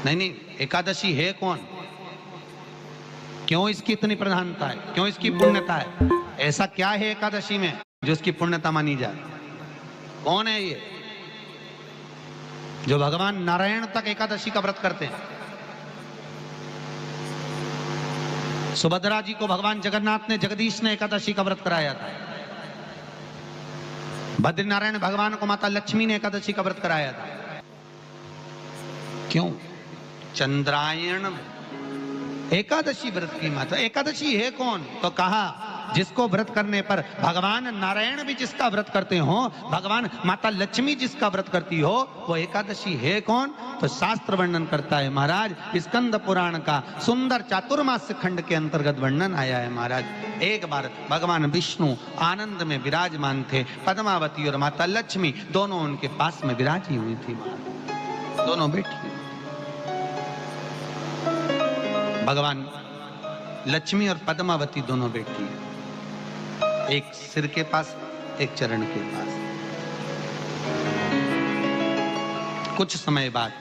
नहीं नहीं, एकादशी है कौन, क्यों इसकी इतनी प्रधानता है, क्यों इसकी पुण्यता है, ऐसा क्या है एकादशी में जो इसकी पुण्यता मानी जाए? कौन है ये जो भगवान नारायण तक एकादशी का व्रत करते हैं? सुभद्रा जी को भगवान जगन्नाथ ने, जगदीश ने एकादशी का व्रत कराया था। बद्रीनारायण भगवान को माता लक्ष्मी ने एकादशी का व्रत कराया था। क्यों? चंद्रायण एकादशी व्रत की माता। एकादशी है कौन? तो कहा जिसको व्रत करने पर भगवान नारायण भी जिसका व्रत करते हो, भगवान माता लक्ष्मी जिसका व्रत करती हो, वो एकादशी है कौन? तो शास्त्र वर्णन करता है महाराज, स्कंद पुराण का सुंदर चातुर्मास्य खंड के अंतर्गत वर्णन आया है महाराज। एक बार भगवान विष्णु आनंद में विराजमान थे, पद्मावती और माता लक्ष्मी दोनों उनके पास में विराजी हुई थी महाराज, दोनों बैठी। भगवान लक्ष्मी और पद्मावती दोनों बैठी है, एक सिर के पास, एक चरण के पास। कुछ समय बाद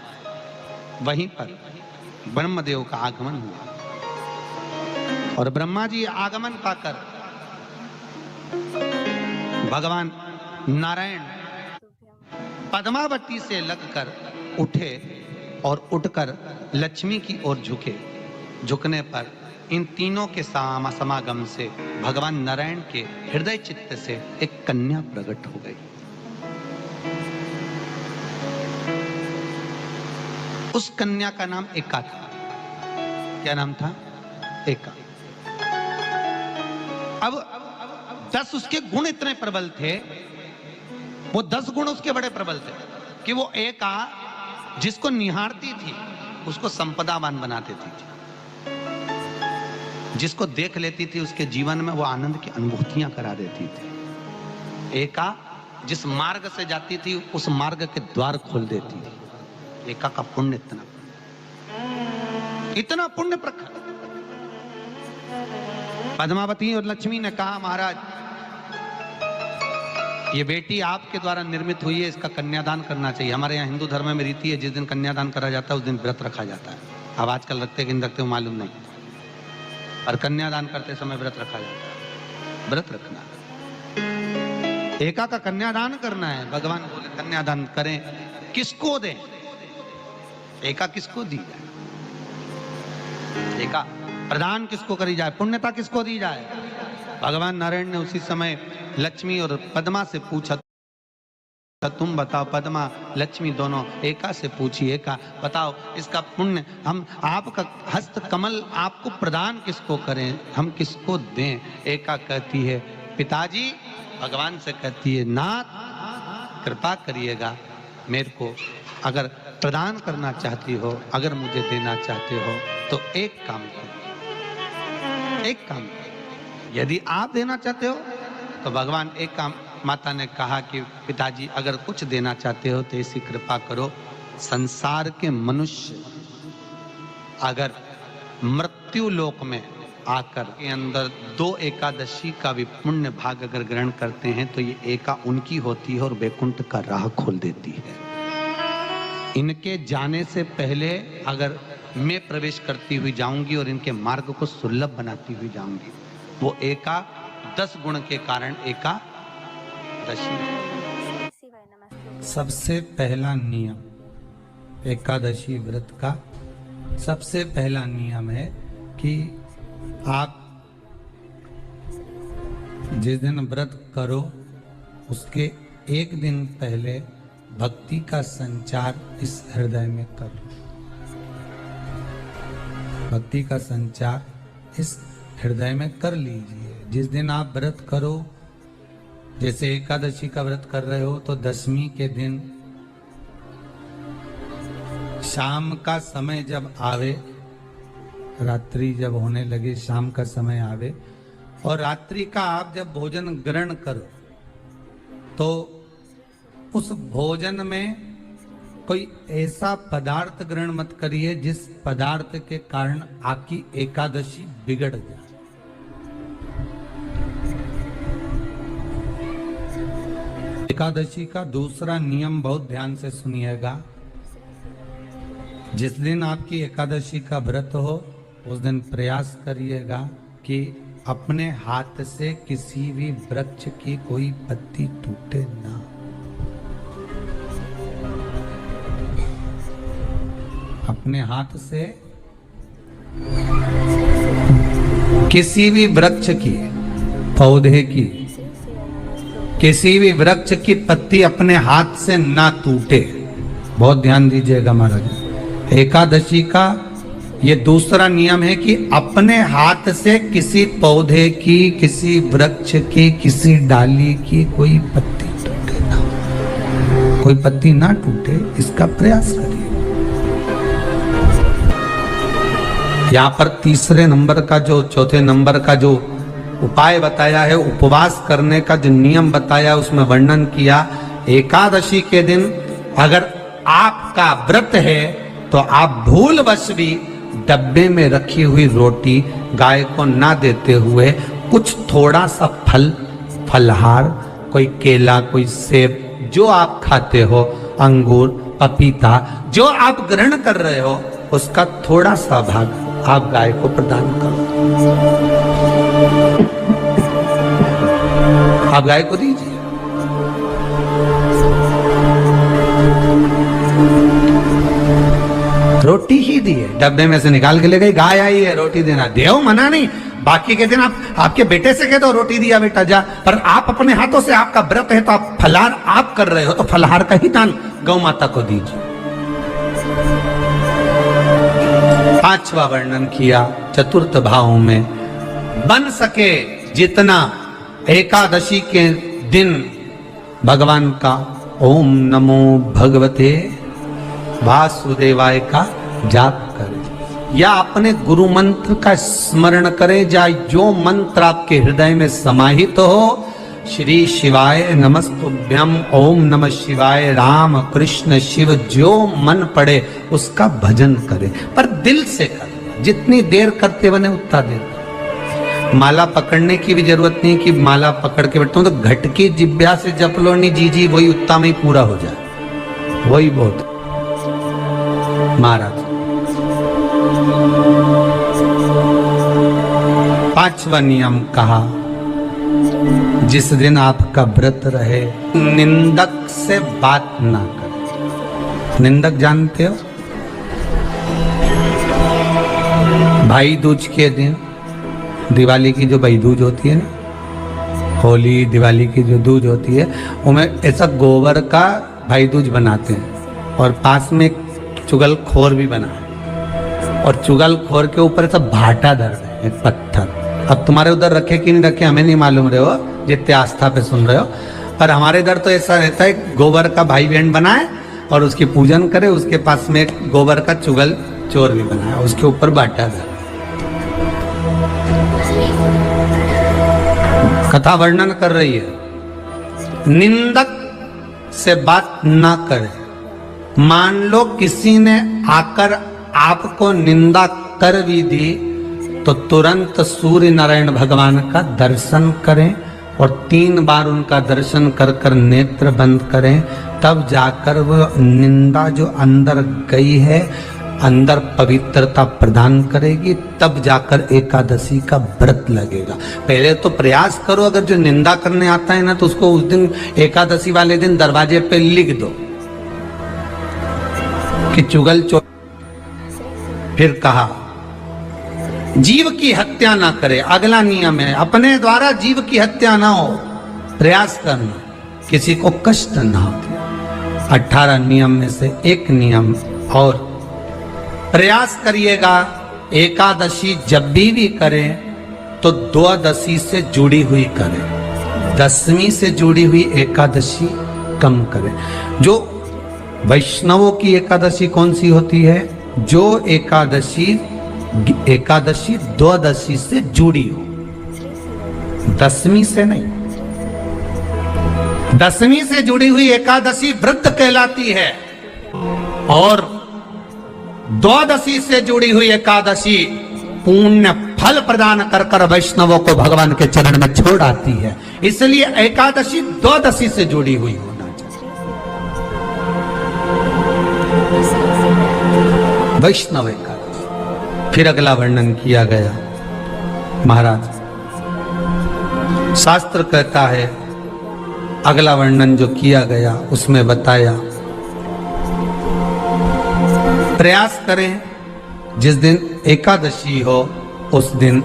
वहीं पर ब्रह्मदेव का आगमन हुआ और ब्रह्मा जी आगमन पाकर भगवान नारायण पद्मावती से लगकर उठे और उठकर लक्ष्मी की ओर झुके। झुकने पर इन तीनों के समागम से भगवान नारायण के हृदय चित्त से एक कन्या प्रकट हो गई। उस कन्या का नाम एका था। क्या नाम था? एका। अब 10 उसके गुण इतने प्रबल थे, वो 10 गुण उसके बड़े प्रबल थे कि वो एका जिसको निहारती थी उसको संपदावान बना देती थी, जिसको देख लेती थी उसके जीवन में वो आनंद की अनुभूतियां करा देती थी। एका जिस मार्ग से जाती थी उस मार्ग के द्वार खोल देती थी। एका का पुण्य इतना पुण्य प्रखर। पद्मावती और लक्ष्मी ने कहा महाराज ये बेटी आपके द्वारा निर्मित हुई है, इसका कन्यादान करना चाहिए। हमारे यहाँ हिंदू धर्म में रीति है, जिस दिन कन्यादान करा जाता है उस दिन व्रत रखा जाता है। अब आजकल रखते कि नहीं रखते मालूम नहीं, और कन्यादान करते समय व्रत रखा जाता है। व्रत रखना, एका का कन्यादान करना है। भगवान बोले कन्यादान करें, किसको दें? एका किसको दी जाए? एका प्रदान किसको करी जाए? पुण्यता किसको दी जाए? भगवान नारायण ने उसी समय लक्ष्मी और पद्मा से पूछा, तुम बताओ। पद्मा लक्ष्मी दोनों एका से पूछी, एका बताओ इसका पुण्य हम आपका हस्त कमल आपको प्रदान किसको करें, हम किसको दें? एका कहती है पिताजी। भगवान से कहती है नाथ कृपा करिएगा, मेरे को अगर प्रदान करना चाहती हो, अगर मुझे देना चाहते हो तो एक काम करो, एक काम करो। यदि आप देना चाहते हो तो भगवान एक काम, माता ने कहा कि पिताजी अगर कुछ देना चाहते हो तो ऐसी कृपा करो, संसार के मनुष्य अगर मृत्यु लोक में आकर के अंदर 2 एकादशी का भी पुण्य भाग अगर ग्रहण करते हैं तो ये एका उनकी होती है और वैकुंठ का राह खोल देती है। इनके जाने से पहले अगर मैं प्रवेश करती हुई जाऊंगी और इनके मार्ग को सुलभ बनाती हुई जाऊंगी। वो एका 10 गुण के कारण एका सबसे पहला नियम एकादशी व्रत का सबसे पहला नियम है कि आप जिस दिन व्रत करो उसके एक दिन पहले भक्ति का संचार इस हृदय में करो। भक्ति का संचार इस हृदय में कर लीजिए। जिस दिन आप व्रत करो, जैसे एकादशी का व्रत कर रहे हो तो 10वीं के दिन शाम का समय जब आवे, रात्रि जब होने लगे, शाम का समय आवे और रात्रि का आप जब भोजन ग्रहण करो तो उस भोजन में कोई ऐसा पदार्थ ग्रहण मत करिए जिस पदार्थ के कारण आपकी एकादशी बिगड़ जाए। एकादशी का दूसरा नियम बहुत ध्यान से सुनिएगा। जिस दिन आपकी एकादशी का व्रत हो उस दिन प्रयास करिएगा कि अपने हाथ से किसी भी वृक्ष की कोई पत्ती टूटे ना। अपने हाथ से किसी भी वृक्ष की, पौधे की, किसी भी वृक्ष की पत्ती अपने हाथ से ना टूटे। बहुत ध्यान दीजिएगा महाराज। एकादशी का ये दूसरा नियम है कि अपने हाथ से किसी पौधे की, किसी वृक्ष की, किसी डाली की कोई पत्ती टूटे ना, कोई पत्ती ना टूटे, इसका प्रयास करिए। यहाँ पर तीसरे नंबर का जो, चौथे नंबर का जो उपाय बताया है, उपवास करने का जो नियम बताया, उसमें वर्णन किया एकादशी के दिन अगर आपका व्रत है तो आप भूलवश भी डब्बे में रखी हुई रोटी गाय को ना देते हुए कुछ थोड़ा सा फलहार, कोई केला, कोई सेब, जो आप खाते हो, अंगूर, पपीता, जो आप ग्रहण कर रहे हो, उसका थोड़ा सा भाग आप गाय को प्रदान करो। आप गाय को दीजिए। रोटी ही दिए, डब्बे में से निकाल के ले गई, गाय आई है, रोटी देना, देव मना नहीं। बाकी के दिन आप आपके बेटे से कह दो रोटी दिया बेटा जा, पर आप अपने हाथों से, आपका व्रत है तो आप फलाहार आप कर रहे हो तो फलाहार का ही दान गौ माता को दीजिए। पांचवा वर्णन किया चतुर्थ भाव में, बन सके जितना एकादशी के दिन भगवान का ओम नमो भगवते वासुदेवाय का जाप करे, या अपने गुरु मंत्र का स्मरण करे, या जो मंत्र आपके हृदय में समाहित हो, श्री शिवाय नमस्तुभ्यम, ओम नमः शिवाय, राम कृष्ण शिव, जो मन पड़े उसका भजन करे, पर दिल से करे। जितनी देर करते बने उतना देर। माला पकड़ने की भी जरूरत नहीं कि माला पकड़ के बैठता हूं तो घट की जिब्या से जप लो, नहीं जी वही उत्ता में ही पूरा हो जाए, वही बहुत। महाराज पांचवा नियम कहा, जिस दिन आपका व्रत रहे निंदक से बात ना करें। निंदक जानते हो, भाई दूज के दिन, दिवाली की जो भाई दूज होती है ना, होली दिवाली की जो दूज होती है, उनमें ऐसा गोबर का भाई दूज बनाते हैं और पास में चुगलखोर भी बना है, और चुगलखोर के ऊपर ऐसा भाटा धर रहे हैं, एक पत्थर। अब तुम्हारे उधर रखे कि नहीं रखे हमें नहीं मालूम रहे हो, जितने आस्था पे सुन रहे हो, पर हमारे इधर तो ऐसा रहता है, गोबर का भाई बहन बनाए और उसकी पूजन करे, उसके पास में एक गोबर का चुगल चोर भी बनाया, उसके ऊपर भाटा धर। कथा वर्णन कर रही है, निंदक से बात ना करे। मान लो किसी ने आकर आपको निंदा कर भी दी तो तुरंत सूर्य नारायण भगवान का दर्शन करें और 3 बार उनका दर्शन कर कर नेत्र बंद करें, तब जाकर वो निंदा जो अंदर गई है, अंदर पवित्रता प्रदान करेगी, तब जाकर एकादशी का व्रत लगेगा। पहले तो प्रयास करो, अगर जो निंदा करने आता है ना तो उसको उस दिन एकादशी वाले दिन दरवाजे पे लिख दो कि चुगल चोर। फिर कहा जीव की हत्या ना करे, अगला नियम है, अपने द्वारा जीव की हत्या ना हो, प्रयास करना, किसी को कष्ट ना हो। 18 नियम में से एक नियम और, प्रयास करिएगा एकादशी जब भी करें तो द्वादशी से जुड़ी हुई करें, 10वीं से जुड़ी हुई एकादशी कम करें। जो वैष्णवों की एकादशी कौन सी होती है? जो एकादशी द्वादशी से जुड़ी हो, 10वीं से नहीं। 10वीं से जुड़ी हुई एकादशी व्रत कहलाती है, और द्वादशी से जुड़ी हुई एकादशी पुण्य फल प्रदान कर कर वैष्णवों को भगवान के चरण में छोड़ आती है। इसलिए एकादशी द्वादशी से जुड़ी हुई होना चाहिए। वैष्णव एकादशी। फिर अगला वर्णन किया गया। महाराज शास्त्र कहता है, अगला वर्णन जो किया गया उसमें बताया, प्रयास करें जिस दिन एकादशी हो उस दिन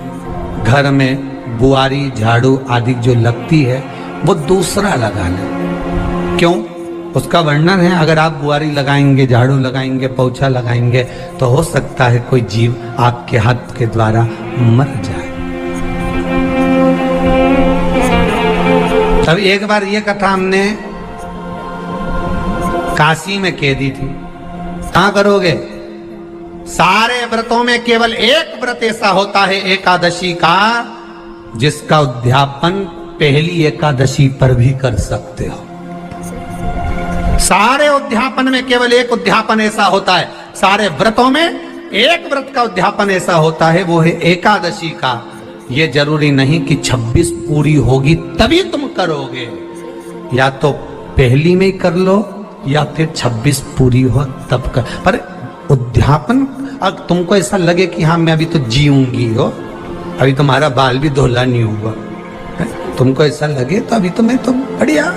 घर में बुआरी झाड़ू आदि जो लगती है वो दूसरा लगा लें। क्यों? उसका वर्णन है, अगर आप बुआरी लगाएंगे, झाड़ू लगाएंगे, पोछा लगाएंगे तो हो सकता है कोई जीव आपके हाथ के द्वारा मर जाए। तब एक बार ये कथा हमने काशी में कह दी थी। कहां करोगे? सारे व्रतों में केवल एक व्रत ऐसा होता है एकादशी का, जिसका उद्यापन पहली एकादशी पर भी कर सकते हो। सारे उद्यापन में केवल एक उद्यापन ऐसा होता है, सारे व्रतों में एक व्रत का उद्यापन ऐसा होता है, वो है एकादशी का। ये जरूरी नहीं कि 26 पूरी होगी तभी तुम करोगे, या तो पहली में ही कर लो या फिर 26 पूरी हो तब कर। पर उद्यापन, अब तुमको ऐसा लगे कि हाँ मैं अभी तो जीऊंगी हो, अभी तुम्हारा बाल भी धोला नहीं हुआ, तुमको ऐसा लगे तो अभी तो मैं तो बढ़िया।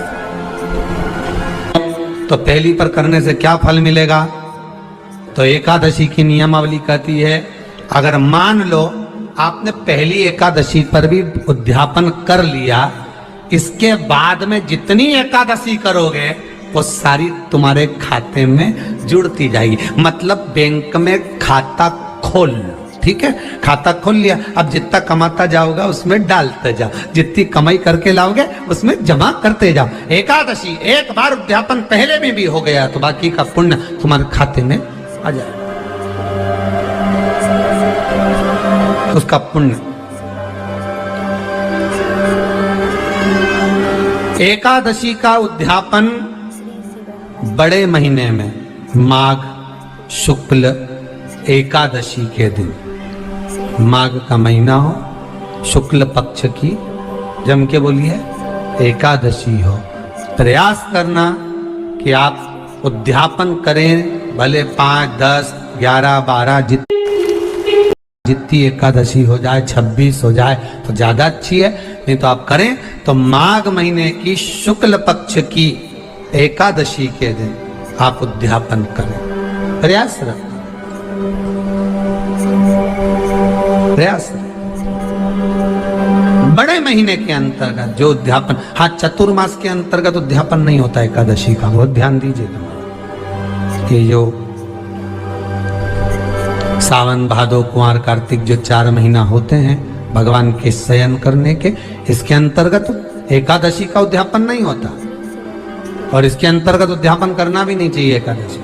तो पहली पर करने से क्या फल मिलेगा? तो एकादशी की नियमावली कहती है, अगर मान लो आपने पहली एकादशी पर भी उद्यापन कर लिया, इसके बाद में जितनी एकादशी करोगे वो सारी तुम्हारे खाते में जुड़ती जाएगी। मतलब बैंक में खाता खोल लो, ठीक है? खाता खोल लिया, अब जितना कमाता जाओगा उसमें डालते जाओ, जितनी कमाई करके लाओगे उसमें जमा करते जाओ। एकादशी एक बार उद्यापन पहले में भी हो गया तो बाकी का पुण्य तुम्हारे खाते में आ जाएगा, उसका पुण्य। एकादशी का उद्यापन बड़े महीने में माघ शुक्ल एकादशी के दिन, माघ का महीना हो, शुक्ल पक्ष की जम के बोलिए एकादशी हो, प्रयास करना कि आप उद्यापन करें, भले 5, 10, 11, 12 जितनी एकादशी हो जाए, 26 हो जाए तो ज्यादा अच्छी है, नहीं तो आप करें तो माघ महीने की शुक्ल पक्ष की एकादशी के दिन आप उद्यापन करें। प्रयास रखना, प्रयास बड़े महीने के अंतर्गत जो उद्यापन, हाँ चतुर्मास के अंतर्गत उद्यापन नहीं होता एकादशी का, बहुत ध्यान दीजिएगा। कि जो सावन भादो कुंवर कार्तिक जो 4 महीना होते हैं भगवान के शयन करने के, इसके अंतर्गत एकादशी का उद्यापन नहीं होता, और इसके अंतर्गत उद्यापन करना भी नहीं चाहिए एकादशी।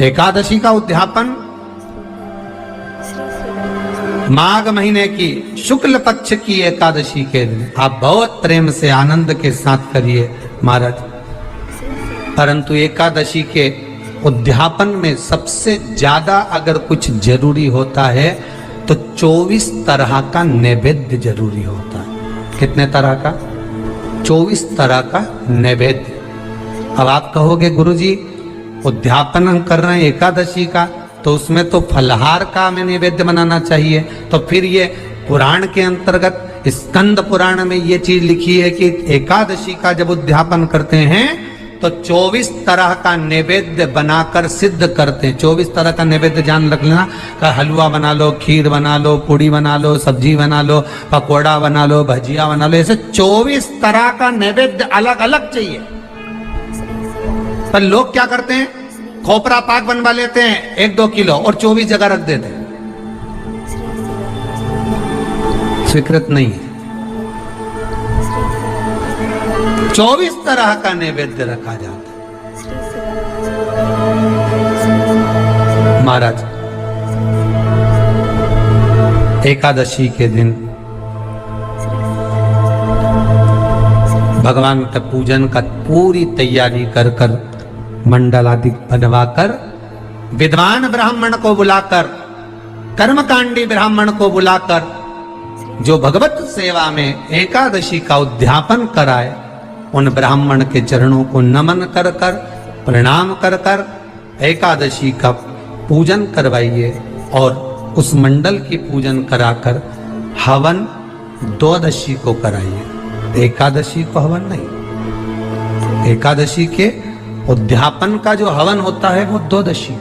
एकादशी का उद्यापन माघ महीने की शुक्ल पक्ष की एकादशी के दिन आप बहुत प्रेम से आनंद के साथ करिए महाराज। परंतु एकादशी के उद्यापन में सबसे ज्यादा अगर कुछ जरूरी होता है तो 24 तरह का नैवेद्य जरूरी होता है। कितने तरह का? 24 तरह का नैवेद्य। अब आप कहोगे गुरुजी उद्यापन हम कर रहे हैं एकादशी का, तो उसमें तो फलहार का हमें नैवेद्य बनाना चाहिए। तो फिर ये पुराण के अंतर्गत स्कंद पुराण में ये चीज लिखी है कि एकादशी का जब उद्यापन करते हैं तो 24 तरह का नैवेद्य बनाकर सिद्ध करते हैं। 24 तरह का नैवेद्य जान रख लेना, का हलवा बना लो, खीर बना लो, पूड़ी बना लो, सब्जी बना लो, पकोड़ा बना लो, भजिया बना लो, ऐसे 24 तरह का नैवेद्य अलग अलग चाहिए। पर लोग क्या करते हैं, खोपरा पाक बनवा लेते हैं 1-2 किलो और 24 जगह रख देते हैं। स्वीकृत नहीं है। 24 तरह का नैवेद्य रखा जाता है महाराज। एकादशी के दिन भगवान का पूजन का पूरी तैयारी कर कर मंडल आदि बनवाकर विद्वान ब्राह्मण को बुलाकर, कर्मकांडी ब्राह्मण को बुलाकर जो भगवत सेवा में एकादशी का उद्यापन कराए, उन ब्राह्मण के चरणों को नमन कर कर, प्रणाम कर कर एकादशी का पूजन करवाइए और उस मंडल की पूजन कराकर हवन द्वादशी को कराइए, एकादशी को हवन नहीं। एकादशी के उद्यापन का जो हवन होता है वो द्वादशी।